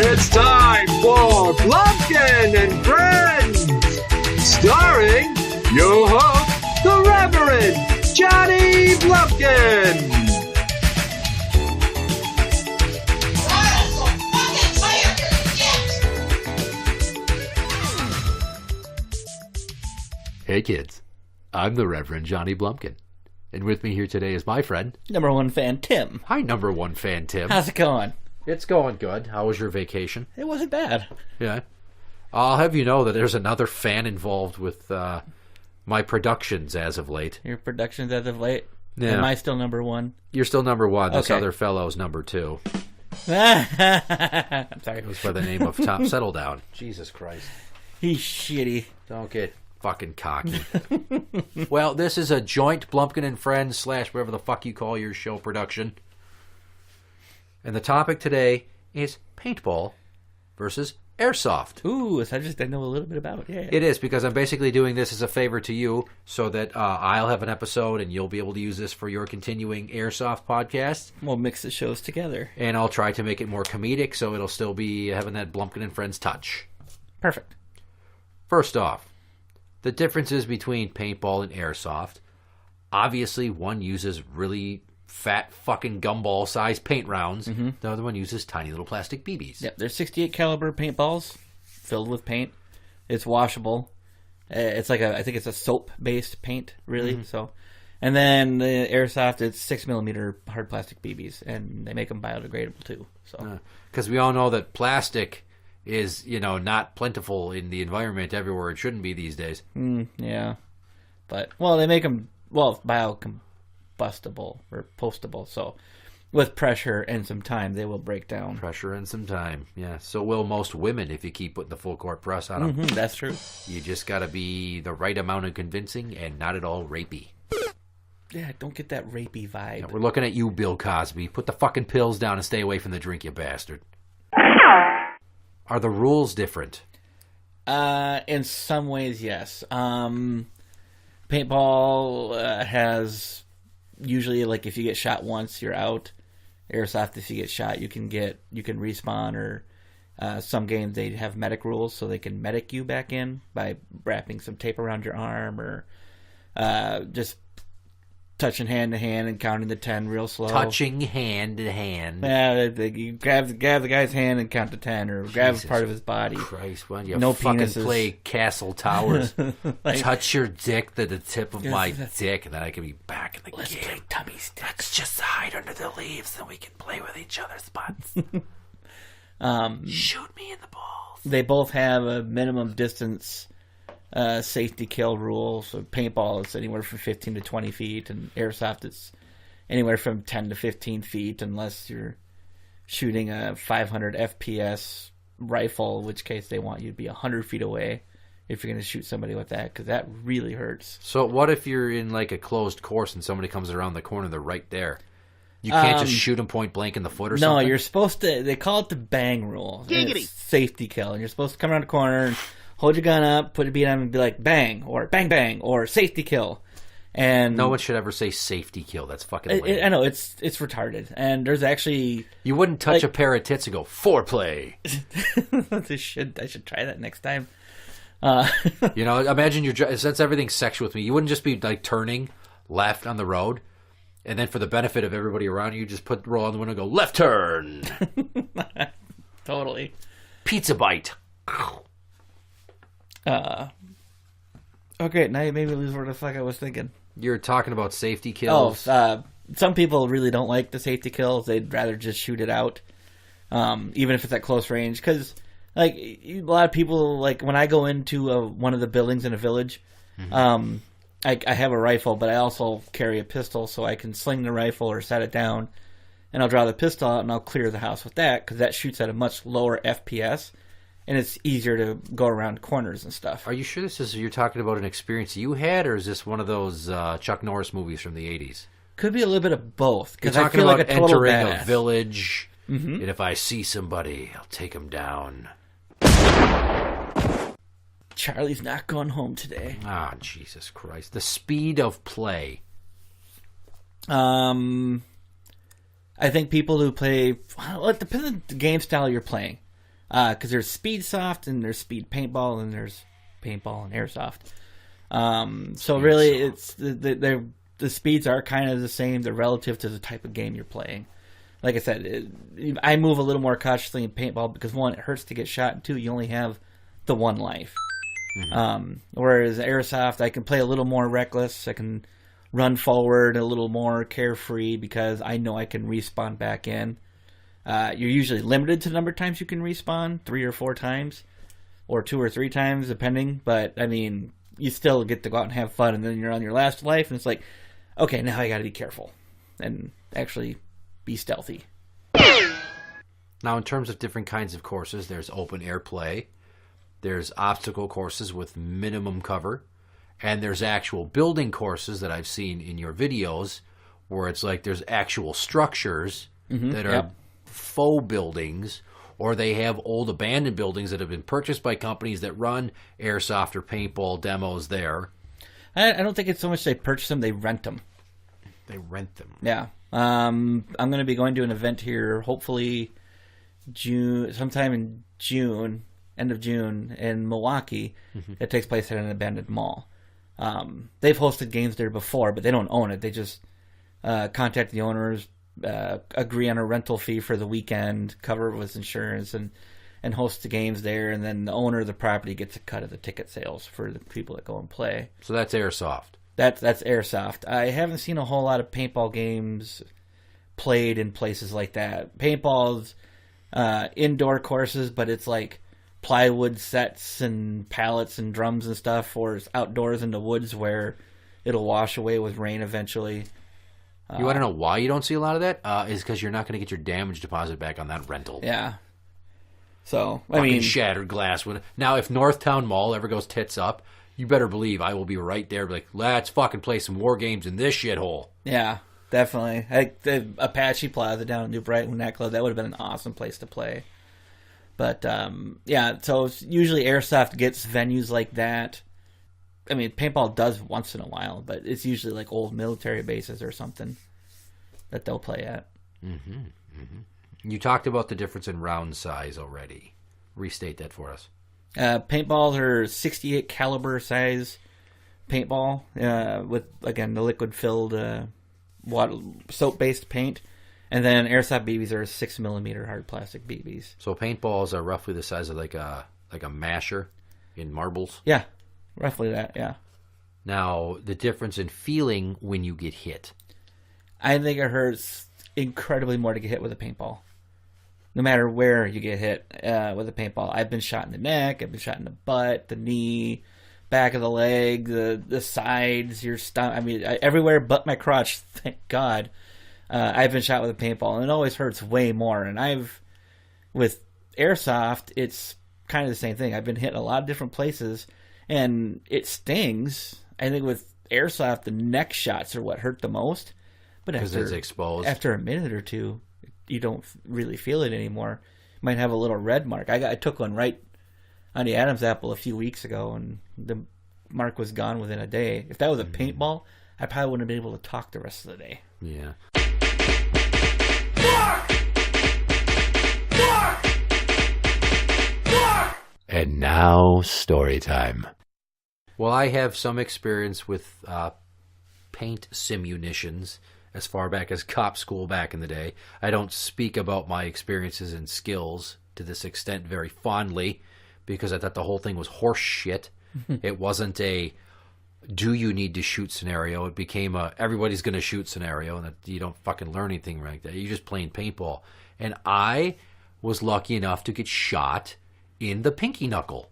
It's time for Blumpkin and Friends, starring your host, the Reverend Johnny Blumpkin. Hey kids, I'm the Reverend Johnny Blumpkin, and with me here today is my friend, Number one fan, Tim. Hi, number one fan, Tim. How's it going? It's going good. How was your vacation? It wasn't bad. Yeah. I'll have you know that there's another fan involved with my productions as of late. Your productions as of late? Yeah. Am I still number one? You're still number one. This Okay. other fellow's number two. I'm sorry. It was by the name of Tom. Settle down. Jesus Christ. He's shitty. Don't get fucking cocky. Well, this is a joint Blumpkin and Friends / whatever the fuck you call your show production. And the topic today is paintball versus airsoft. Ooh, so I know a little bit about it. Yeah. It is, because I'm basically doing this as a favor to you so that I'll have an episode and you'll be able to use this for your continuing airsoft podcast. We'll mix the shows together. And I'll try to make it more comedic so it'll still be having that Blumpkin and Friends touch. Perfect. First off, the differences between paintball and airsoft. Obviously, one uses really fat fucking gumball-sized paint rounds. Mm-hmm. The other one uses tiny little plastic BBs. Yep, they're 68 caliber paintballs filled with paint. It's washable. It's like I think it's a soap-based paint, really. Mm-hmm. So, and then the airsoft, it's 6mm hard plastic BBs, and they make them biodegradable too. So, because we all know that plastic is, not plentiful in the environment everywhere it shouldn't be these days. Yeah, but they make them biocombustible or postable. So with pressure and some time, they will break down. Pressure and some time, yeah. So will most women if you keep putting the full court press on them. Mm-hmm, that's true. You just got to be the right amount of convincing and not at all rapey. Yeah, don't get that rapey vibe. Yeah, we're looking at you, Bill Cosby. Put the fucking pills down and stay away from the drink, you bastard. Are the rules different? In some ways, yes. Paintball has usually, like, if you get shot once, you're out. Airsoft, if you get shot, you can respawn, or some games they have medic rules, so they can medic you back in by wrapping some tape around your arm, or just touching hand to hand and counting to 10 real slow. Touching hand to hand. Yeah, you grab the guy's hand and count to 10, or grab a part of his body. Christ, why don't you no fucking penises. play Castle Towers? Touch your dick to the tip of my dick, and then I can be back in the Let's game. play tummy sticks. Let's just hide under the leaves, and we can play with each other's butts. Shoot me in the balls. They both have a minimum distance safety kill rule. So paintball is anywhere from 15 to 20 feet, and airsoft is anywhere from 10 to 15 feet, unless you're shooting a 500 FPS rifle, in which case they want you to be 100 feet away if you're going to shoot somebody with that, because that really hurts. So what if you're in like a closed course and somebody comes around the corner, they're right there? You can't just shoot them point blank in the foot or something? No, you're supposed to. They call it the bang rule. It's safety kill, and you're supposed to come around the corner and hold your gun up, put a beat on, and be like bang, or bang bang, or safety kill. And no one should ever say safety kill. That's fucking lame. I know, it's retarded. And there's actually... You wouldn't touch a pair of tits and go, foreplay. I should try that next time. Imagine since everything's sexual with me, you wouldn't just be like turning left on the road, and then for the benefit of everybody around you, just roll on the window and go, left turn. Totally. Pizza bite. Okay, now you made me lose where the fuck I was thinking. You're talking about safety kills. Some people really don't like the safety kills. They'd rather just shoot it out, even if it's at close range. Because, like, a lot of people, like, when I go into one of the buildings in a village, mm-hmm. I have a rifle, but I also carry a pistol, so I can sling the rifle or set it down, and I'll draw the pistol out and I'll clear the house with that, because that shoots at a much lower FPS. And it's easier to go around corners and stuff. Are you sure you're talking about an experience you had, or is this one of those Chuck Norris movies from the 80s? Could be a little bit of both. You're talking about like entering a village, mm-hmm. and if I see somebody, I'll take them down. Charlie's not going home today. Ah, Jesus Christ. The speed of play. I think people who play... Well, it depends on the game style you're playing. Because there's Speed Soft and there's Speed Paintball and there's Paintball and Airsoft. So really, it's the speeds are kind of the same. They're relative to the type of game you're playing. Like I said, I move a little more cautiously in paintball because, one, it hurts to get shot, and two, you only have the one life. Whereas airsoft, I can play a little more reckless. I can run forward a little more carefree because I know I can respawn back in. You're usually limited to the number of times you can respawn, 3 or 4 times, or 2 or 3 times, depending. But, I mean, you still get to go out and have fun, and then you're on your last life, and it's like, okay, now I got to be careful and actually be stealthy. Now, in terms of different kinds of courses, there's open air play, there's obstacle courses with minimum cover, and there's actual building courses that I've seen in your videos where it's like there's actual structures that are faux buildings, or they have old abandoned buildings that have been purchased by companies that run airsoft or paintball demos there. I don't think it's so much they purchase them, they rent them. They rent them. Yeah. I'm going to be going to an event here, hopefully sometime in June, end of June, in Milwaukee. It takes place at an abandoned mall. They've hosted games there before, but they don't own it. They just contact the owners, agree on a rental fee for the weekend, cover it with insurance, and host the games there. And then the owner of the property gets a cut of the ticket sales for the people that go and play. So that's airsoft. That's airsoft. I haven't seen a whole lot of paintball games played in places like that. Paintball's indoor courses, but it's like plywood sets and pallets and drums and stuff, or it's outdoors in the woods where it'll wash away with rain eventually. You want to know why you don't see a lot of that? Is because you're not going to get your damage deposit back on that rental. Yeah. So, I Fucking mean, shattered glass. Now, if Northtown Mall ever goes tits up, you better believe I will be right there. Like, let's fucking play some war games in this shithole. Yeah, definitely. The Apache Plaza down in New Brighton, that club, that would have been an awesome place to play. But, yeah, so it's usually airsoft gets venues like that. I mean, paintball does once in a while, but it's usually like old military bases or something that they'll play at. You talked about the difference in round size already. Restate that for us. Paintballs are 68 caliber size paintball with, again, the liquid-filled soap-based paint. And then airsoft BBs are 6mm hard plastic BBs. So paintballs are roughly the size of like a masher in marbles? Yeah, roughly that, yeah. Now, the difference in feeling when you get hit. I think it hurts incredibly more to get hit with a paintball. No matter where you get hit with a paintball. I've been shot in the neck, I've been shot in the butt, the knee, back of the leg, the sides, your stomach. I mean, everywhere but my crotch, thank God. I've been shot with a paintball, and it always hurts way more. And with airsoft, it's kind of the same thing. I've been hit in a lot of different places, and it stings. I think with airsoft, the neck shots are what hurt the most. But because it's exposed. After a minute or two, you don't really feel it anymore. You might have a little red mark. I took one right on the Adam's apple a few weeks ago, and the mark was gone within a day. If that was a paintball, I probably wouldn't have been able to talk the rest of the day. Yeah. And now, story time. Well, I have some experience with paint simunitions as far back as cop school back in the day. I don't speak about my experiences and skills to this extent very fondly because I thought the whole thing was horse shit. It wasn't a do you need to shoot scenario. It became a everybody's going to shoot scenario, and that you don't fucking learn anything like that. You're just playing paintball. And I was lucky enough to get shot in the pinky knuckle.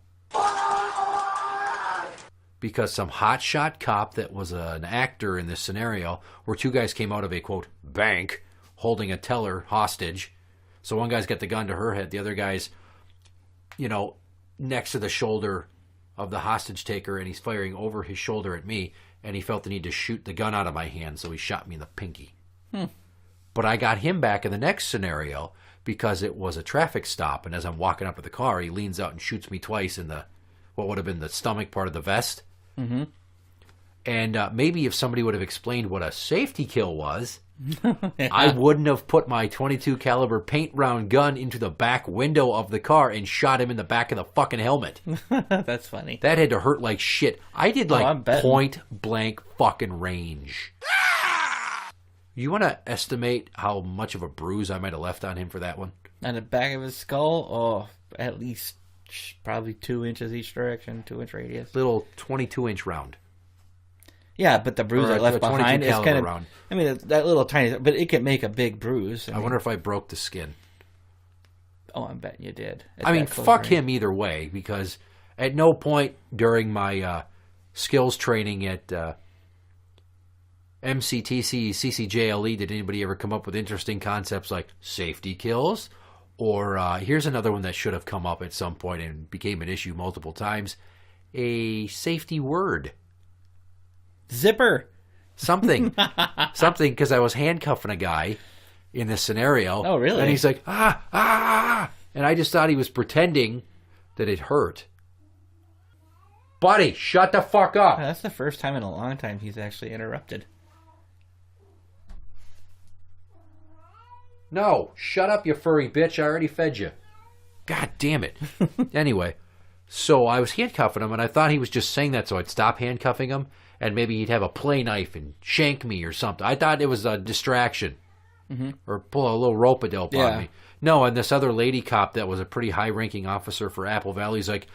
Because some hotshot cop that was an actor in this scenario, where two guys came out of a, quote, bank, holding a teller hostage. So one guy's got the gun to her head, the other guy's, next to the shoulder of the hostage taker, and he's firing over his shoulder at me, and he felt the need to shoot the gun out of my hand, so he shot me in the pinky. But I got him back in the next scenario because it was a traffic stop, and as I'm walking up to the car, he leans out and shoots me twice in what would have been the stomach part of the vest. And maybe if somebody would have explained what a safety kill was, Yeah. I wouldn't have put my 22 caliber paint round gun into the back window of the car and shot him in the back of the fucking helmet. That's funny. That had to hurt like shit. I did I'm betting. point blank fucking range. You want to estimate how much of a bruise I might have left on him for that one? On the back of his skull, at least probably 2 inches each direction, 2-inch radius. Little 22-inch round. Yeah, but the bruise Or I left a 22 behind is caliber kind of. round. I mean, that little tiny, but it can make a big bruise. I wonder if I broke the skin. Oh, I'm betting you did. I mean, fuck him either way, because at no point during my skills training at MCTC, CCJLE did anybody ever come up with interesting concepts like safety kills? Or here's another one that should have come up at some point and became an issue multiple times. A safety word. Zipper. Something, because I was handcuffing a guy in this scenario. Oh, really? And he's like, ah, and I just thought he was pretending that it hurt. Buddy, shut the fuck up. That's the first time in a long time he's actually interrupted. No, shut up, you furry bitch. I already fed you. God damn it. Anyway, so I was handcuffing him, and I thought he was just saying that so I'd stop handcuffing him. And maybe he'd have a play knife and shank me or something. I thought it was a distraction. Mm-hmm. Or pull a little rope-a-dope on me. No, and this other lady cop that was a pretty high-ranking officer for Apple Valley's like,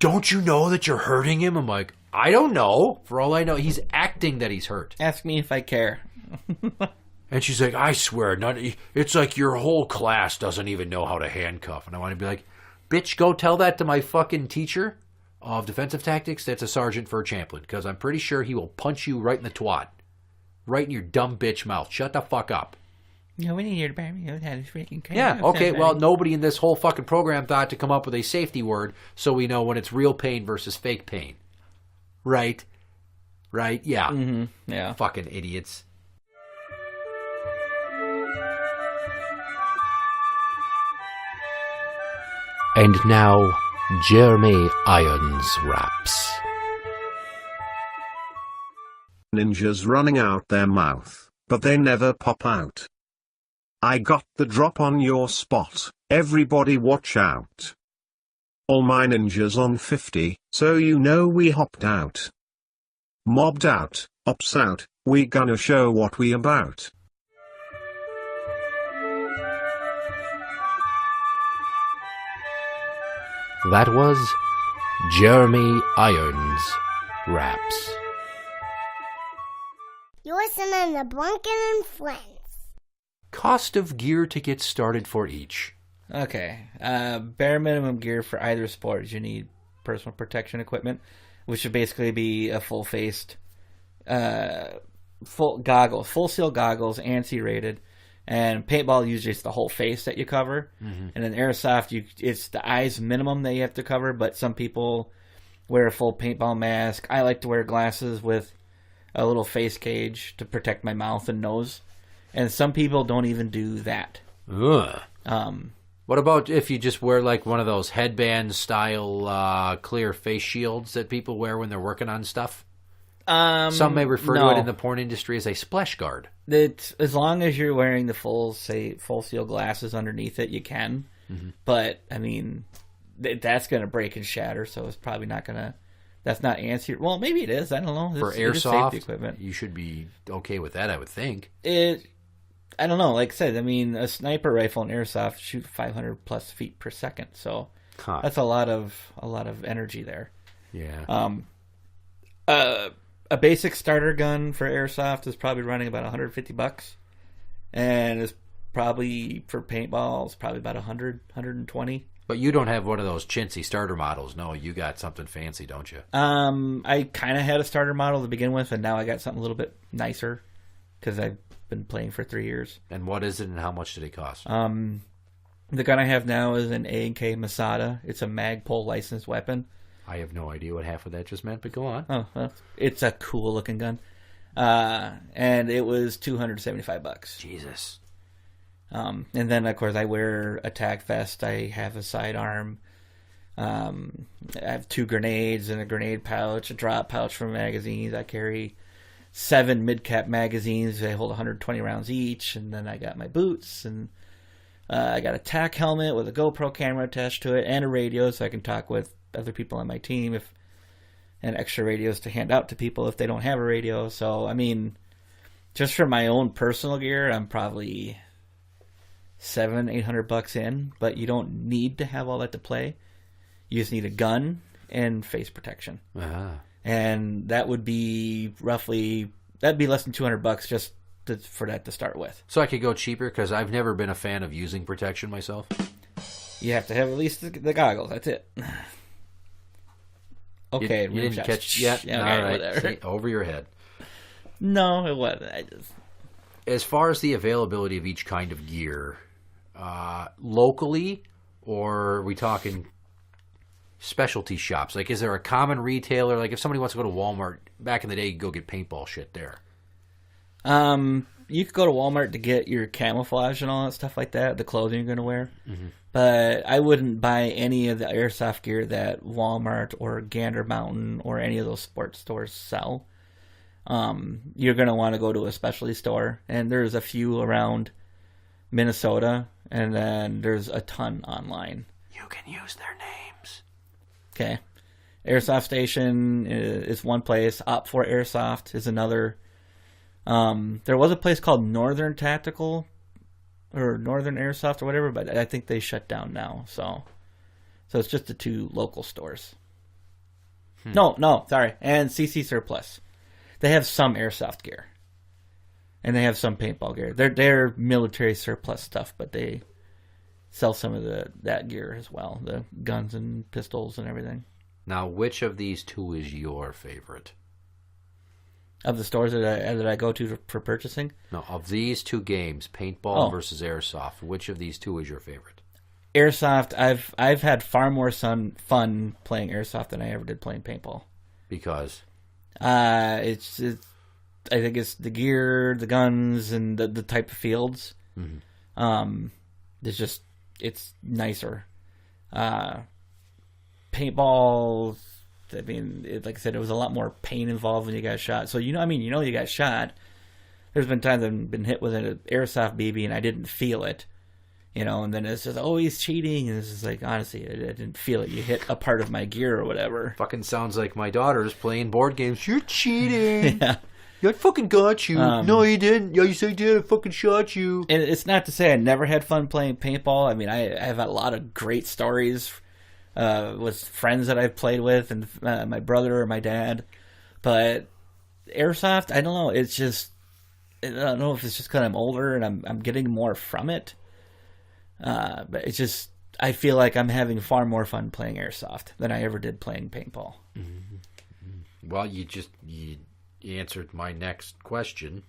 don't you know that you're hurting him? I'm like, I don't know. For all I know, he's acting that he's hurt. Ask me if I care. And she's like, I swear, it's like your whole class doesn't even know how to handcuff. And I want to be like, bitch, go tell that to my fucking teacher of defensive tactics. That's a sergeant for a Champlin, because I'm pretty sure he will punch you right in the twat. Right in your dumb bitch mouth. Shut the fuck up. Nobody in your department knows how to freaking care. Yeah, okay, well, nobody in this whole fucking program thought to come up with a safety word so we know when it's real pain versus fake pain. Right? Yeah. Mm-hmm. Yeah. Fucking idiots. And now, Jeremy Irons raps. Ninjas running out their mouth, but they never pop out. I got the drop on your spot, everybody watch out. All my ninjas on 50, so you know we hopped out. Mobbed out, ops out, we gonna show what we about. That was Jeremy Irons raps. You're listening to Blumpkin and Friends. Cost of gear to get started for each. Okay. Bare minimum gear for either sport is you need personal protection equipment, which should basically be a full-faced, full seal goggles, ANSI rated. And paintball usually it's the whole face that you cover, and in airsoft it's the eyes minimum that you have to cover. But some people wear a full paintball mask. I like to wear glasses with a little face cage to protect my mouth and nose, and some people don't even do that. Ugh. What about if you just wear like one of those headband style clear face shields that people wear when they're working on stuff? Some may refer to it in the porn industry as a splash guard. It's, as long as you're wearing the full seal glasses underneath it, you can. Mm-hmm. But I mean, that's going to break and shatter, so it's probably not going to. That's not answer. Well, maybe it is. I don't know. For airsoft, safety equipment, you should be okay with that, I would think. I don't know. Like I said, I mean, a sniper rifle in airsoft shoot 500 plus feet per second, so that's a lot of energy there. Yeah. A basic starter gun for airsoft is probably running about $150, and is probably for paintball it's probably about 120. But you don't have one of those chintzy starter models. No, you got something fancy, don't you? I kind of had a starter model to begin with, and now I got something a little bit nicer because I've been playing for 3 years. And what is it, and how much did it cost? The gun I have now is an A&K Masada. It's a Magpul licensed weapon. I have no idea what half of that just meant, but go on. Oh, well, it's a cool looking gun. And it was $275. Jesus. And then, of course, I wear a tac vest. I have a sidearm. I have 2 grenades and a grenade pouch, a drop pouch for magazines. I carry 7 mid-cap magazines. They hold 120 rounds each, and then I got my boots, and I got a TAC helmet with a GoPro camera attached to it, and a radio so I can talk with other people on my team, and extra radios to hand out to people if they don't have a radio. So, I mean, just for my own personal gear, I'm probably $700-800 in, but you don't need to have all that to play. You just need a gun and face protection. And that would be that'd be less than $200 just for that to start with. So I could go cheaper because I've never been a fan of using protection myself. You have to have at least the goggles. That's it. Okay, you didn't catch yet. Yeah, all okay, right, see, over your head. No, it wasn't. As far as the availability of each kind of gear, locally, or are we talking specialty shops? Like, is there a common retailer? Like, if somebody wants to go to Walmart, back in the day, you could go get paintball shit there. You could go to Walmart to get your camouflage and all that stuff like that, the clothing you're going to wear. Mm-hmm. But I wouldn't buy any of the airsoft gear that Walmart or Gander Mountain or any of those sports stores sell. You're going to want to go to a specialty store, and there's a few around Minnesota, and then there's a ton online. You can use their names. Okay. Airsoft Station is one place. Op4 Airsoft is another. There was a place called Northern Tactical or Northern Airsoft or whatever, but I think they shut down now. So it's just the 2 local stores. No, sorry. And CC Surplus. They have some airsoft gear. And they have some paintball gear. They're military surplus stuff, but they sell some of that gear as well. The guns and pistols and everything. Now, which of these 2 is your favorite? Of the stores that I go to for purchasing? No, of these 2 games, paintball versus airsoft, which of these 2 is your favorite? Airsoft, I've had far more fun playing airsoft than I ever did playing paintball. Because? I think it's the gear, the guns, and the type of fields. Mm-hmm. It's nicer. Paintball, I mean, like I said, it was a lot more pain involved when you got shot. So, you got shot. There's been times I've been hit with an airsoft BB and I didn't feel it. And then it's just, oh, he's cheating. And it's just like, honestly, I didn't feel it. You hit a part of my gear or whatever. Fucking sounds like my daughter's playing board games. You're cheating. Yeah. I fucking got you. No, you didn't. Yeah, you said you did. I fucking shot you. And it's not to say I never had fun playing paintball. I mean, I have a lot of great stories with friends that I've played with and my brother or my dad. But airsoft, I don't know. It's just, I don't know if it's just because I'm older and I'm getting more from it. But it's just, I feel like I'm having far more fun playing airsoft than I ever did playing paintball. Mm-hmm. Well, you answered my next question.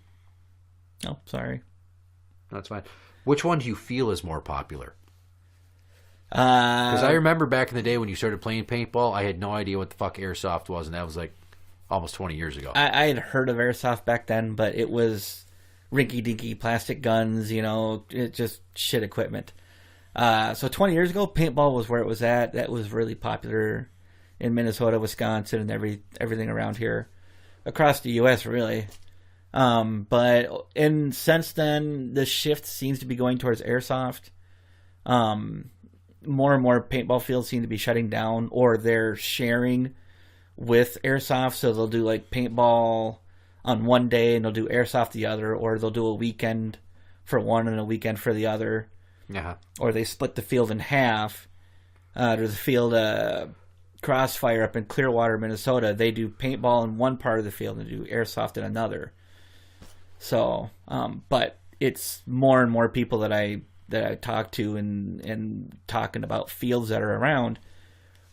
Oh, sorry. That's fine. Which one do you feel is more popular? Because I remember back in the day when you started playing paintball, I had no idea what the fuck airsoft was, and that was like almost 20 years ago. I had heard of airsoft back then, but it was rinky-dinky plastic guns, it just shit equipment. So 20 years ago, paintball was where it was at. That was really popular in Minnesota, Wisconsin, and everything around here. Across the U.S., really. But since then, the shift seems to be going towards airsoft. More and more paintball fields seem to be shutting down, or they're sharing with airsoft. So they'll do like paintball on one day, and they'll do airsoft the other, or they'll do a weekend for one and a weekend for the other. Yeah. Or they split the field in half. There's a field Crossfire up in Clearwater, Minnesota. They do paintball in one part of the field and do airsoft in another. So, but it's more and more people that I talk to and talking about fields that are around.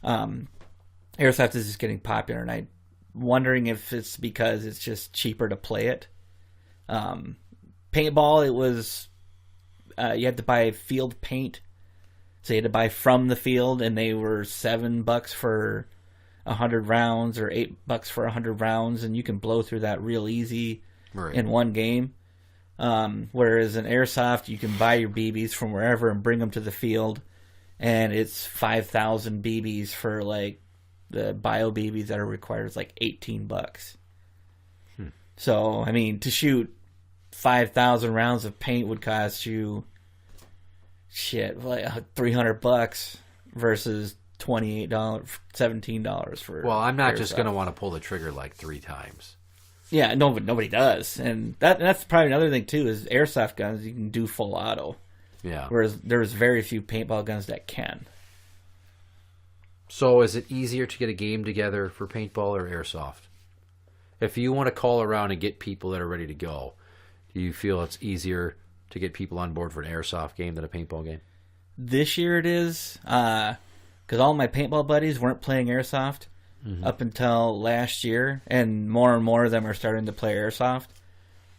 Airsoft is just getting popular, and I'm wondering if it's because it's just cheaper to play it. Paintball, it was you had to buy field paint. So you had to buy from the field, and they were $7 for 100 rounds or $8 for 100 rounds, and you can blow through that real easy in one game. Whereas in airsoft, you can buy your BBs from wherever and bring them to the field, and it's 5,000 BBs for like the bio BBs that are required is like $18. So, I mean, to shoot 5,000 rounds of paint would cost you, like $300 versus $28, $17 for. Well, I'm not airsoft. just going to want to pull the trigger like 3 times. Yeah, no, but nobody does, and that's probably another thing too. Is airsoft guns you can do full auto, Yeah. whereas there's very few paintball guns that can. So is it easier to get a game together for paintball or airsoft? If you want to call around and get people that are ready to go, do you feel it's easier to get people on board for an airsoft game than a paintball game? This year it is, because all my paintball buddies weren't playing airsoft up until last year, and more of them are starting to play airsoft.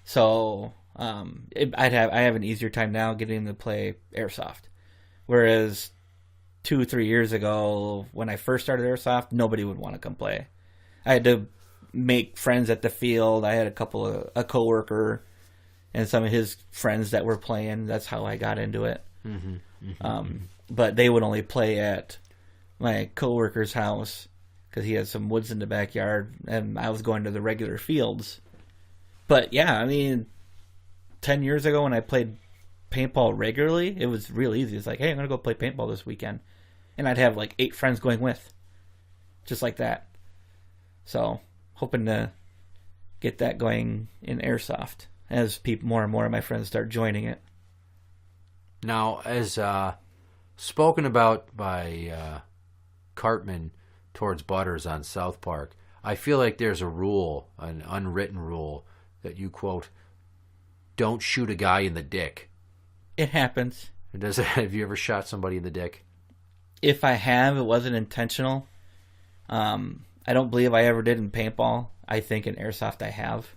So I have an easier time now getting them to play airsoft. Whereas 2-3 years ago, when I first started airsoft, nobody would want to come play. I had to make friends at the field. I had a coworker and some of his friends that were playing. That's how I got into it. But they would only play at my coworker's house because he had some woods in the backyard, and I was going to the regular fields. But yeah, I mean, 10 years ago when I played paintball regularly, it was real easy. It's like, hey, I'm going to go play paintball this weekend. And I'd have like 8 friends going with. Just like that. So, hoping to get that going in airsoft as more and more of my friends start joining it. Now, as spoken about by Cartman towards Butters on South Park, I feel like there's a rule, an unwritten rule, that you quote, don't shoot a guy in the dick. It happens. Have you ever shot somebody in the dick? If I have, it wasn't intentional. I don't believe I ever did in paintball. I think in airsoft I have.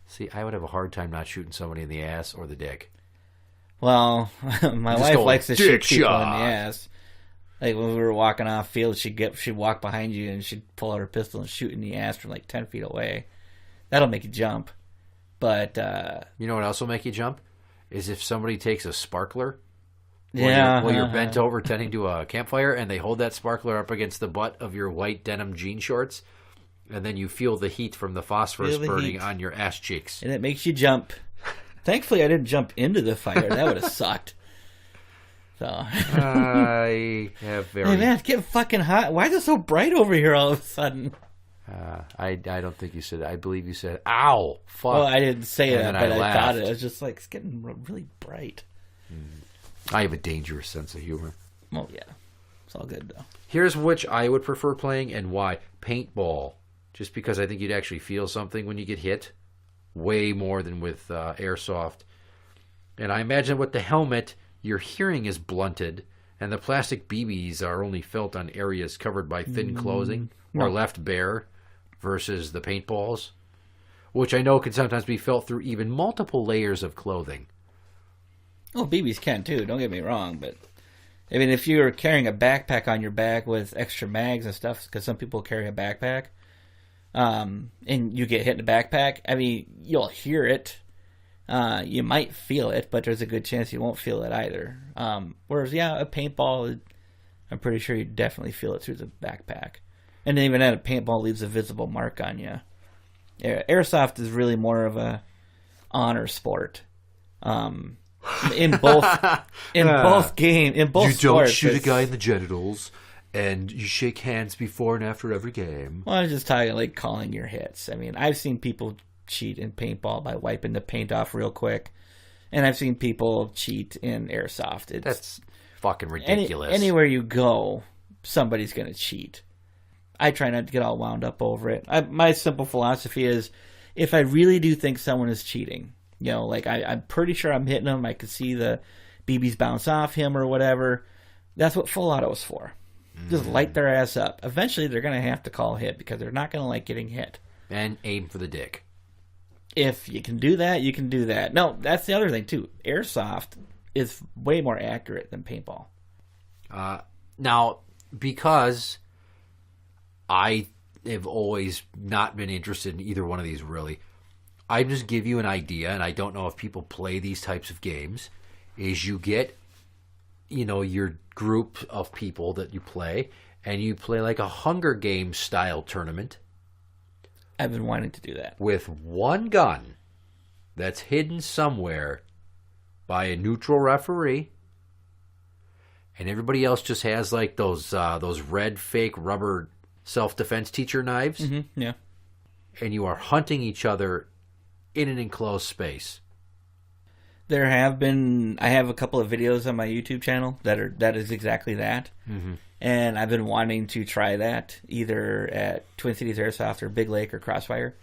See, I would have a hard time not shooting somebody in the ass or the dick. Well, my wife likes to shoot people shot in the ass. Like when we were walking off field, she'd walk behind you and she'd pull out her pistol and shoot in the ass from like 10 feet away. That'll make you jump. But you know what else will make you jump? Is if somebody takes a sparkler while you're bent over tending to a campfire, and they hold that sparkler up against the butt of your white denim jean shorts, and then you feel the heat from the phosphorus burning on your ass cheeks. And it makes you jump. Thankfully, I didn't jump into the fire. That would have sucked. So I have very... Hey, man, it's getting fucking hot. Why is it so bright over here all of a sudden? I don't think you said... I believe you said, ow, fuck. Well, I didn't say and that, then but I laughed. thought it. I was just like, it's getting really bright. I have a dangerous sense of humor. Oh, yeah. It's all good, though. Here's which I would prefer playing and why. Paintball. Just because I think you'd actually feel something when you get hit. Way more than with airsoft. And I imagine with the helmet, your hearing is blunted, and the plastic BBs are only felt on areas covered by thin clothing or left bare, versus the paintballs, which I know can sometimes be felt through even multiple layers of clothing. Oh, BBs can too, don't get me wrong, but I mean, if you're carrying a backpack on your back with extra mags and stuff, because some people carry a backpack, and you get hit in the backpack, I mean, you'll hear it. You might feel it, but there's a good chance you won't feel it either. Whereas, yeah, a paintball, I'm pretty sure you definitely feel it through the backpack. And then even then, a paintball leaves a visible mark on you. Airsoft is really more of a honor sport. In both sports, don't shoot a guy in the genitals, and you shake hands before and after every game. Well, I was just talking like calling your hits. I mean, I've seen people cheat in paintball by wiping the paint off real quick, and I've seen people cheat in airsoft. That's fucking ridiculous. Anywhere you go, somebody's going to cheat. I try not to get all wound up over it. My simple philosophy is, if I really do think someone is cheating, you know, like I'm pretty sure I'm hitting them, I could see the BBs bounce off him or whatever, that's what full auto is for. Just light their ass up. Eventually they're going to have to call hit because they're not going to like getting hit. And aim for the dick. If you can do that, you can do that. No, that's the other thing too. Airsoft is way more accurate than paintball. Now, because I have always not been interested in either one of these really, I just give you an idea, and I don't know if people play these types of games, is you get, you know, your group of people that you play, and you play like a Hunger Games style tournament. I've been wanting to do that. with one gun that's hidden somewhere by a neutral referee, and everybody else just has like those red fake rubber self-defense teacher knives, Yeah. and you are hunting each other in an enclosed space. I have a couple of videos on my YouTube channel that is exactly that. Mm-hmm. And I've been wanting to try that either at Twin Cities Airsoft or Big Lake or Crossfire.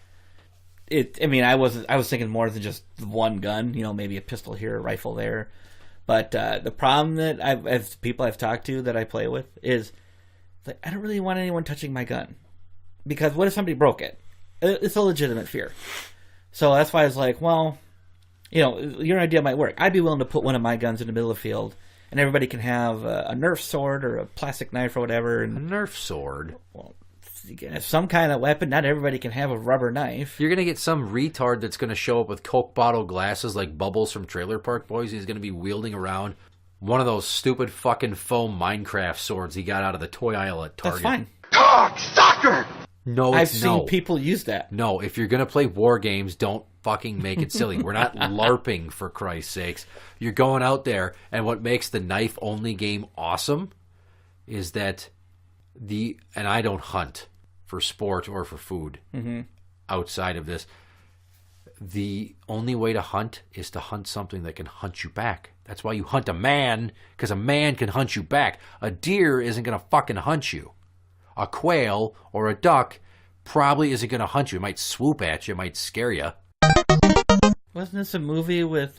I was thinking more than just one gun, maybe a pistol here, a rifle there. But the problem that as people I've talked to that I play with is like, I don't really want anyone touching my gun. Because what if somebody broke it? It's a legitimate fear. So that's why I was like, well, your idea might work. I'd be willing to put one of my guns in the middle of the field, and everybody can have a Nerf sword or a plastic knife or whatever. A Nerf sword? Well, some kind of weapon. Not everybody can have a rubber knife. You're going to get some retard that's going to show up with Coke bottle glasses like Bubbles from Trailer Park Boys. He's going to be wielding around one of those stupid fucking foam Minecraft swords he got out of the toy aisle at Target. That's fine. Cocksucker! No, I've seen people use that. No, if you're going to play war games, don't fucking make it silly. We're not LARPing, for Christ's sakes. You're going out there, and what makes the knife-only game awesome is that and I don't hunt for sport or for food outside of this. The only way to hunt is to hunt something that can hunt you back. That's why you hunt a man, because a man can hunt you back. A deer isn't going to fucking hunt you. A quail or a duck probably isn't going to hunt you. It might swoop at you. It might scare you. Wasn't this a movie with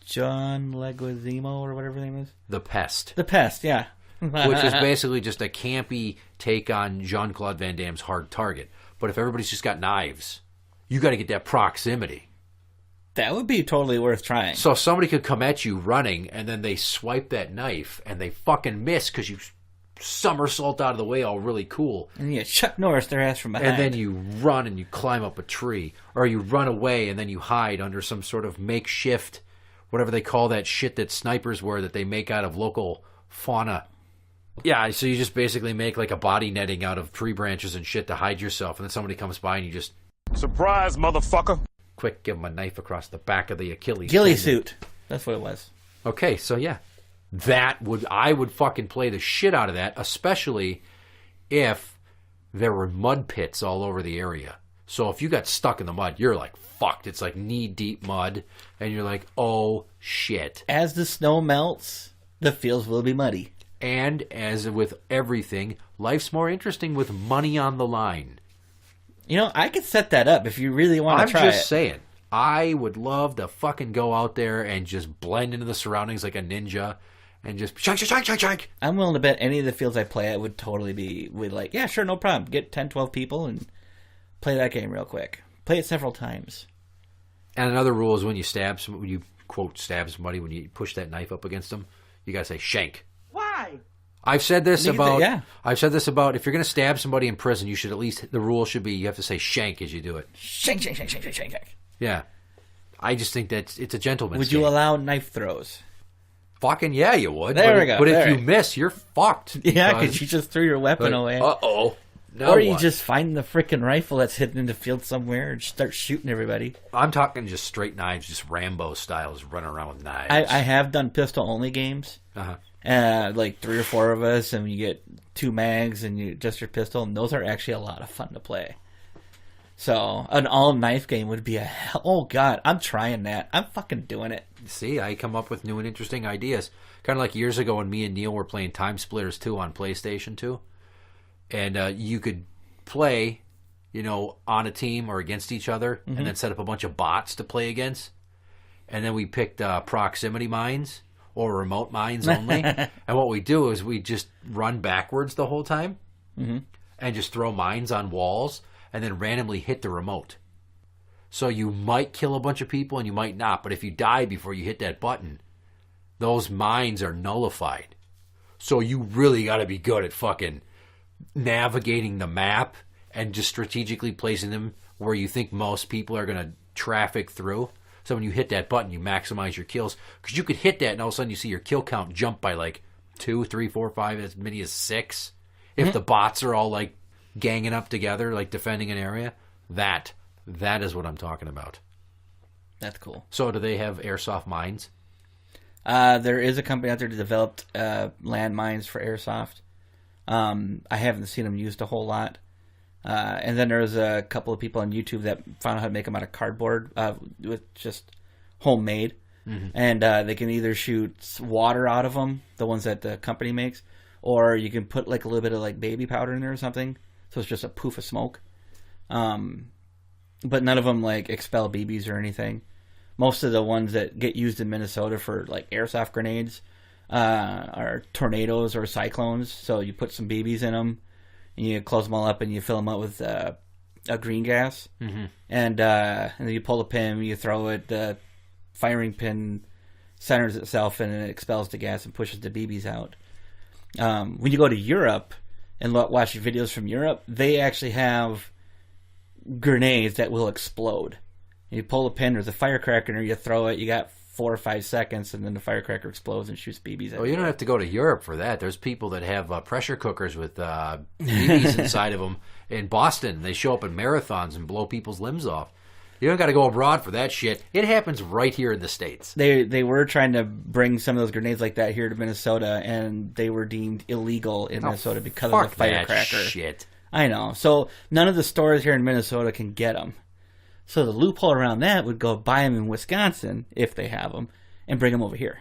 John Leguizamo or whatever his name is? The Pest. The Pest, yeah. Which is basically just a campy take on Jean-Claude Van Damme's Hard Target. But if everybody's just got knives, you got to get that proximity. That would be totally worth trying. So if somebody could come at you running, and then they swipe that knife, and they fucking miss because you somersault out of the way all really cool. And you Chuck Norris their ass from behind. And then you run and you climb up a tree. Or you run away and then you hide under some sort of makeshift, whatever they call that shit that snipers wear that they make out of local fauna. Yeah, so you just basically make like a body netting out of tree branches and shit to hide yourself. And then somebody comes by and you just... Surprise, motherfucker! Quick, give them a knife across the back of the Achilles. Ghillie suit. That's what it was. Okay, so yeah. I would fucking play the shit out of that, especially if there were mud pits all over the area. So if you got stuck in the mud, you're like fucked. It's like knee-deep mud, and you're like, oh, shit. As the snow melts, the fields will be muddy. And as with everything, life's more interesting with money on the line. I could set that up if you really want to try it. I'm just saying. I would love to fucking go out there and just blend into the surroundings like a ninja. And just shank. I'm willing to bet any of the fields I play at would totally be like, yeah, sure, no problem. Get 10, 12 people and play that game real quick. Play it several times. And another rule is when you quote stab somebody, when you push that knife up against them, you gotta say shank. Why? I've said this about if you're gonna stab somebody in prison, the rule should be you have to say shank as you do it. Shank. Yeah. I just think that it's a gentleman's Would you game. allow knife throws? Fucking yeah, you would. There we go. But if you miss, you're fucked. Yeah, because you just threw your weapon away. Uh-oh. Or you just find the freaking rifle that's hidden in the field somewhere and start shooting everybody. I'm talking just straight knives, just Rambo styles, running around with knives. I have done pistol-only games. Like 3 or 4 of us, and you get 2 mags and just your pistol, and those are actually a lot of fun to play. So, an all-knife game would be oh god, I'm trying that. I'm fucking doing it. See, I come up with new and interesting ideas. Kind of like years ago when me and Neil were playing Time Splitters 2 on PlayStation 2. And you could play, on a team or against each other, and then set up a bunch of bots to play against. And then we picked proximity mines or remote mines only. And what we do is we just run backwards the whole time and just throw mines on walls and then randomly hit the remote. So you might kill a bunch of people and you might not, but if you die before you hit that button, those mines are nullified. So you really got to be good at fucking navigating the map and just strategically placing them where you think most people are going to traffic through. So when you hit that button, you maximize your kills. Because you could hit that and all of a sudden you see your kill count jump by like 2, 3, 4, 5, as many as 6. If the bots are all like ganging up together, like defending an area. That is what I'm talking about. That's cool. So do they have airsoft mines? There is a company out there that developed landmines for airsoft. I haven't seen them used a whole lot. And then there's a couple of people on YouTube that found out how to make them out of cardboard with just homemade. Mm-hmm. And they can either shoot water out of them, the ones that the company makes, or you can put like a little bit of like baby powder in there or something. So it's just a poof of smoke. But none of them like expel BBs or anything. Most of the ones that get used in Minnesota for like airsoft grenades are tornadoes or cyclones. So you put some BBs in them, and you close them all up, and you fill them up with a green gas, and then you pull the pin, you throw it, the firing pin centers itself, and it expels the gas and pushes the BBs out. When you go to Europe and watch videos from Europe, they actually have grenades that will explode. You pull the pin, there's a firecracker, and you throw it, you got 4 or 5 seconds, and then the firecracker explodes and shoots BBs at you don't have to go to Europe for that. There's people that have pressure cookers with BBs inside of them in Boston. They show up in marathons and blow people's limbs off. You don't got to go abroad for that shit. It happens right here in the States. They were trying to bring some of those grenades like that here to Minnesota, and they were deemed illegal in Minnesota because of the firecracker. That shit. I know. So none of the stores here in Minnesota can get them. So the loophole around that would go buy them in Wisconsin if they have them, and bring them over here.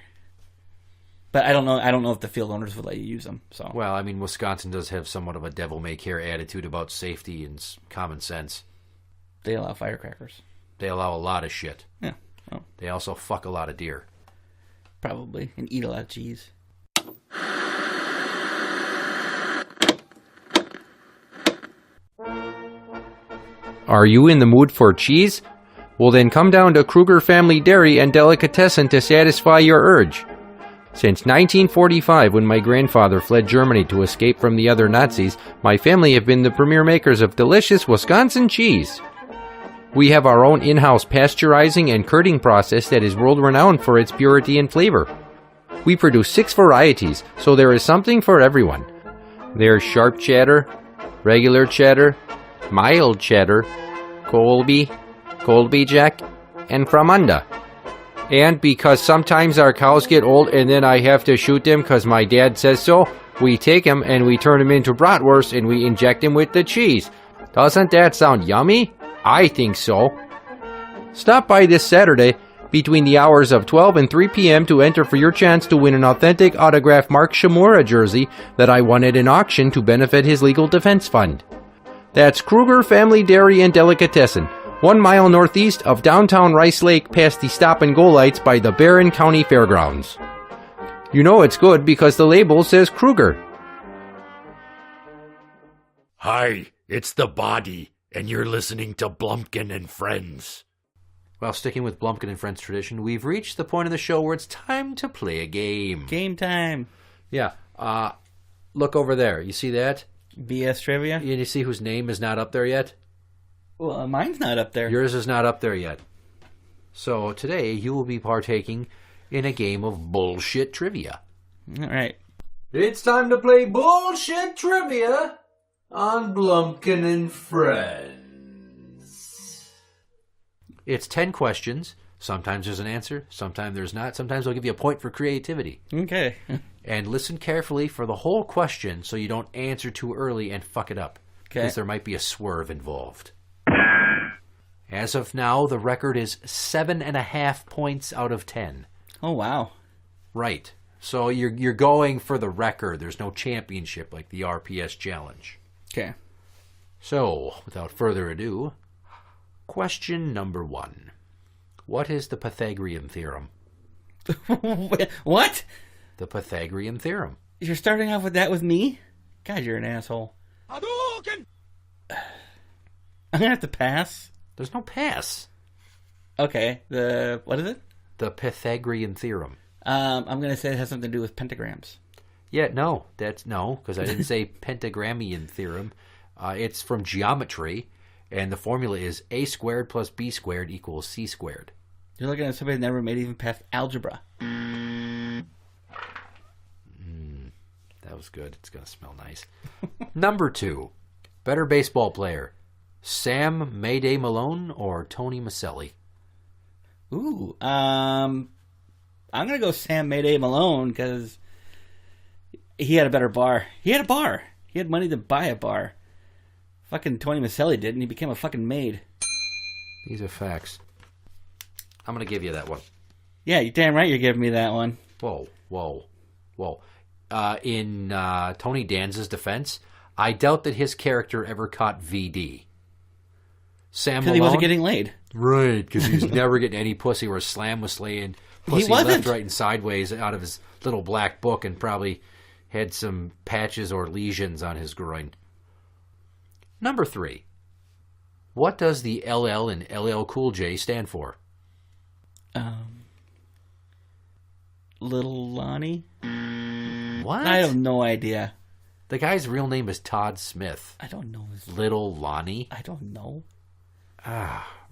But I don't know. I don't know if the field owners would let you use them. So well, I mean, Wisconsin does have somewhat of a devil-may-care attitude about safety and common sense. They allow firecrackers. They allow a lot of shit. Yeah. Oh. They also fuck a lot of deer. Probably, and eat a lot of cheese. Are you in the mood for cheese? Well, then come down to Kruger Family Dairy and Delicatessen to satisfy your urge. Since 1945, when my grandfather fled Germany to escape from the other Nazis, my family have been the premier makers of delicious Wisconsin cheese. We have our own in-house pasteurizing and curding process that is world-renowned for its purity and flavor. We produce 6 varieties, so there is something for everyone. There's sharp cheddar, regular cheddar, mild cheddar, Colby Jack, and Framunda. And because sometimes our cows get old and then I have to shoot them because my dad says so, we take them and we turn them into bratwurst and we inject them with the cheese. Doesn't that sound yummy? I think so. Stop by this Saturday between the hours of 12 and 3 p.m. to enter for your chance to win an authentic autographed Mark Shimura jersey that I won at an auction to benefit his legal defense fund. That's Kruger Family Dairy and Delicatessen, 1 mile northeast of downtown Rice Lake past the stop-and-go lights by the Barron County Fairgrounds. You know it's good because the label says Kruger. Hi, it's the Body, and you're listening to Blumpkin and Friends. Well, sticking with Blumpkin and Friends tradition, we've reached the point of the show where it's time to play a game. Game time. Yeah. Look over there. You see that? BS trivia. You see whose name is not up there yet? Well, mine's not up there. Yours is not up there yet. So today you will be partaking in a game of bullshit trivia. All right. It's time to play bullshit trivia on Blumpkin and Friends. It's 10 questions. Sometimes there's an answer. Sometimes there's not. Sometimes I'll give you a point for creativity. Okay. And listen carefully for the whole question so you don't answer too early and fuck it up. Okay. Because there might be a swerve involved. As of now, the record is 7.5 points out of 10. Oh, wow. Right. So you're going for the record. There's no championship like the RPS challenge. Okay. So, without further ado, question number 1. What is the Pythagorean theorem? What? The Pythagorean theorem. You're starting off with that with me? God, you're an asshole. Hadouken! I'm going to have to pass. There's no pass. Okay. What is it? The Pythagorean theorem. I'm going to say it has something to do with pentagrams. Yeah, no, because I didn't say Pentagrammian theorem. It's from geometry, and the formula is a squared plus b squared equals c squared. You're looking at somebody that never made it even past algebra. That was good. It's going to smell nice. Number 2. Better baseball player. Sam Mayday Malone or Tony Maselli? Ooh, I'm gonna go Sam Mayday Malone because he had a better bar. He had a bar. He had money to buy a bar. Fucking Tony Maselli did, and he became a fucking maid. These are facts. I'm gonna give you that one. Yeah, you're damn right. You're giving me that one. Whoa. In Tony Danza's defense, I doubt that his character ever caught VD. Sam Because Malone, he wasn't getting laid. right? Because he was never getting any pussy. Where Slam was slaying pussy wasn't. left, right, and sideways out of his little black book, and probably had some patches or lesions on his groin. Number 3. What does the LL in LL Cool J stand for? Little Lonnie? What? I have no idea. The guy's real name is Todd Smith. I don't know his... Little Lonnie? I don't know.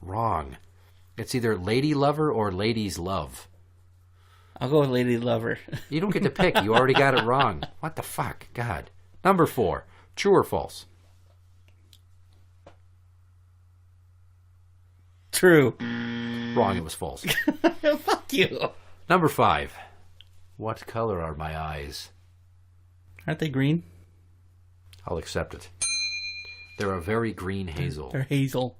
Wrong. It's either Lady Lover or Ladies Love. I'll go with Lady Lover. You don't get to pick. You already got it wrong. What the fuck? God. Number 4. True or false? True. Wrong. It was false. Fuck you. Number 5. What color are my eyes? Aren't they green? I'll accept it. They're a very green hazel. They're hazel.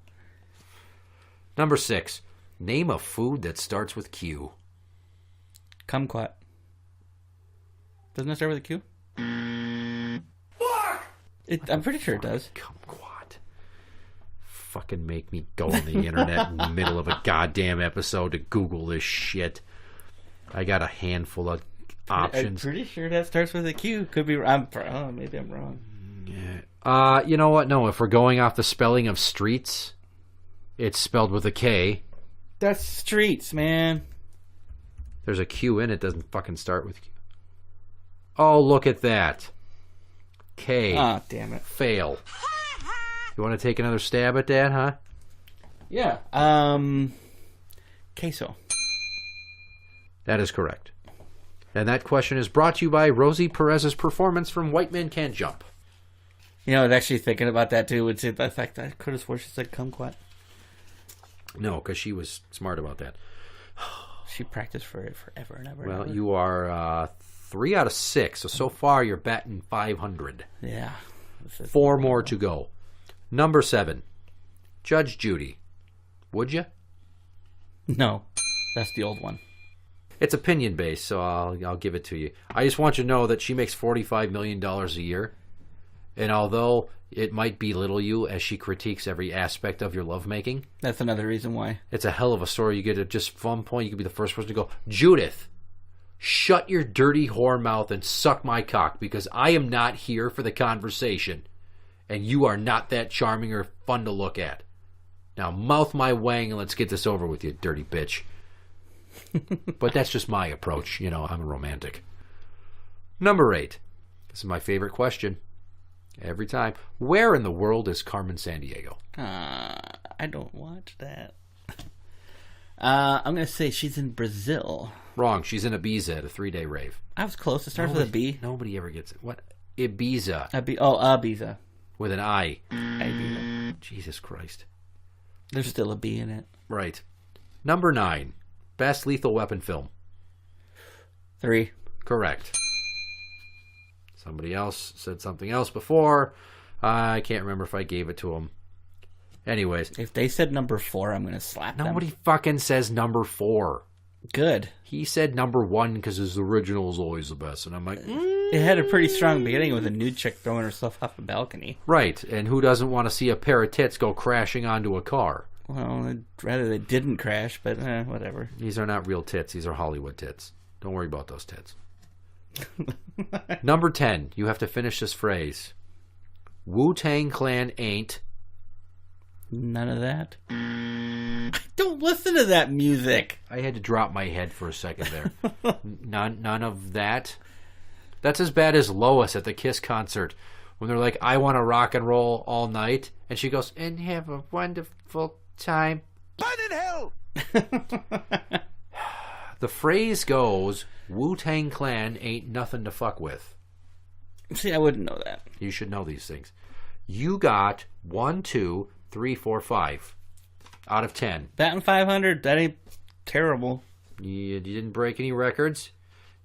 Number 6. Name a food that starts with Q. Kumquat. Doesn't it start with a Q? Fuck! I'm pretty sure it does. Kumquat. Fucking make me go on the internet in the middle of a goddamn episode to Google this shit. I got a handful of options. I'm pretty sure that starts with a Q. Could be. Maybe I'm wrong. Yeah. You know what? No, if we're going off the spelling of streets, it's spelled with a K. That's streets, man. There's a Q in it. Doesn't fucking start with Q. Oh, look at that. K. Ah, damn it. Fail. You want to take another stab at that, huh? Yeah. Queso. That is correct. And that question is brought to you by Rosie Perez's performance from White Man Can't Jump. You know, I was actually thinking about that too. Would say the fact that I could have sworn she said kumquat. No, because she was smart about that. She practiced for it forever and ever. Well, and ever. you are 3 out of 6. So far you're batting 500. Yeah. 4 more to go. Number 7. Judge Judy. Would you? No. That's the old one. It's opinion based, so I'll give it to you. I just want you to know that she makes $45 million a year. And although it might belittle you as she critiques every aspect of your lovemaking, That's another reason why. it's a hell of a story. You get to just one point, you could be the first person to go, Judith, shut your dirty whore mouth and suck my cock, because I am not here for the conversation. And you are not that charming or fun to look at. Now mouth my wang and let's get this over with, you dirty bitch. But that's just my approach. You know, I'm a romantic. Number 8. This is my favorite question. Every time. Where in the world is Carmen Sandiego? I don't watch that. I'm going to say she's in Brazil. Wrong. She's in Ibiza at a 3-day rave. I was close. It starts with a B. Nobody ever gets it. What? Ibiza. Ibiza. With an I. Ibiza. Jesus Christ. There's still a B in it. Right. Number 9. Best Lethal Weapon film. 3. Correct. Somebody else said something else before. I can't remember if I gave it to him. Anyways. If they said number 4, I'm going to slap them. Nobody fucking says number 4. Good. He said number 1 because his original is always the best. And I'm like, It had a pretty strong beginning with a nude chick throwing herself off a balcony. Right. And who doesn't want to see a pair of tits go crashing onto a car? Well, I'd rather they didn't crash, but whatever. These are not real tits. These are Hollywood tits. Don't worry about those tits. Number 10. You have to finish this phrase. Wu-Tang Clan ain't. None of that. I don't listen to that music. I had to drop my head for a second there. None of that. That's as bad as Lois at the Kiss concert when they're like, I want to rock and roll all night. And she goes, and have a wonderful time. Burn in hell! The phrase goes, Wu-Tang Clan ain't nothing to fuck with. See, I wouldn't know that. You should know these things. You got 1, 2, 3, 4, 5 out of 10. Batting 500, that ain't terrible. You didn't break any records.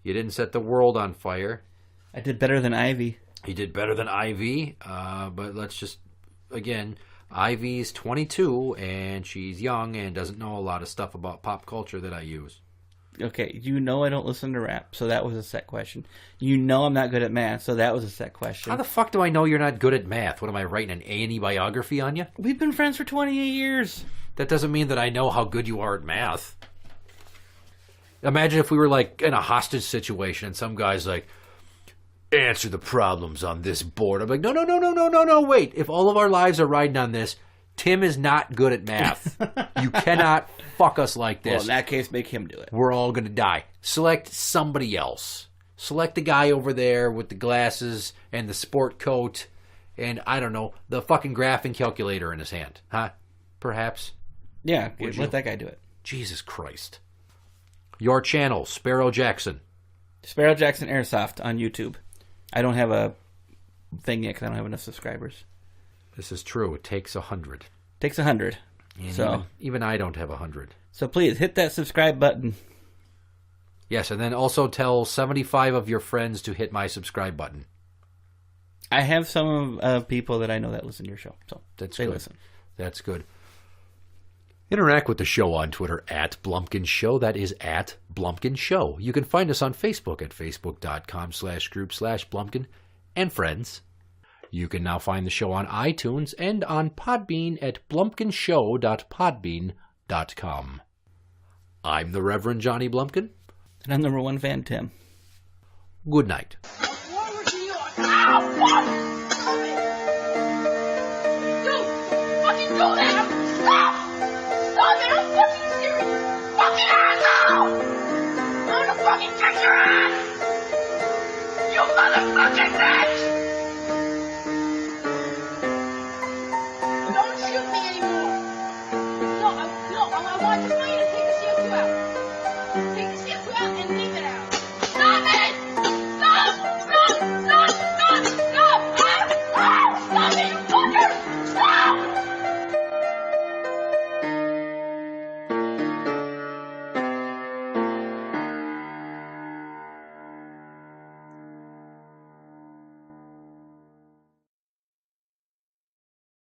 You didn't set the world on fire. I did better than Ivy. You did better than Ivy, but let's just, again, Ivy's 22, and she's young and doesn't know a lot of stuff about pop culture that I use. Okay, you know I don't listen to rap, so that was a set question. You know I'm not good at math, so that was a set question. How the fuck do I know you're not good at math? What, am I writing an A&E biography on you? We've been friends for 28 years. That doesn't mean that I know how good you are at math. Imagine if we were, like, in a hostage situation and some guy's like, answer the problems on this board. I'm like, no, wait. If all of our lives are riding on this, Tim is not good at math. You cannot fuck us like this. Well, in that case, make him do it. We're all going to die. Select somebody else. Select the guy over there with the glasses and the sport coat and, I don't know, the fucking graphing calculator in his hand. Huh? Perhaps? Yeah, let that guy do it. Jesus Christ. Your channel, Sparrow Jackson. Sparrow Jackson Airsoft on YouTube. I don't have a thing yet because I don't have enough subscribers. This is true. It takes 100. Takes 100. And so even I don't have 100. So please hit that subscribe button. Yes, and then also tell 75 of your friends to hit my subscribe button. I have some people that I know that listen to your show, so That's they good. listen. That's good. Interact with the show on Twitter at Blumpkin Show. That is at Blumpkin Show. You can find us on Facebook at facebook.com/group/Blumpkin&Friends. You can now find the show on iTunes and on Podbean at blumpkinshow.podbean.com. I'm the Reverend Johnny Blumpkin. And I'm number one fan, Tim. Good night. You motherfucking man!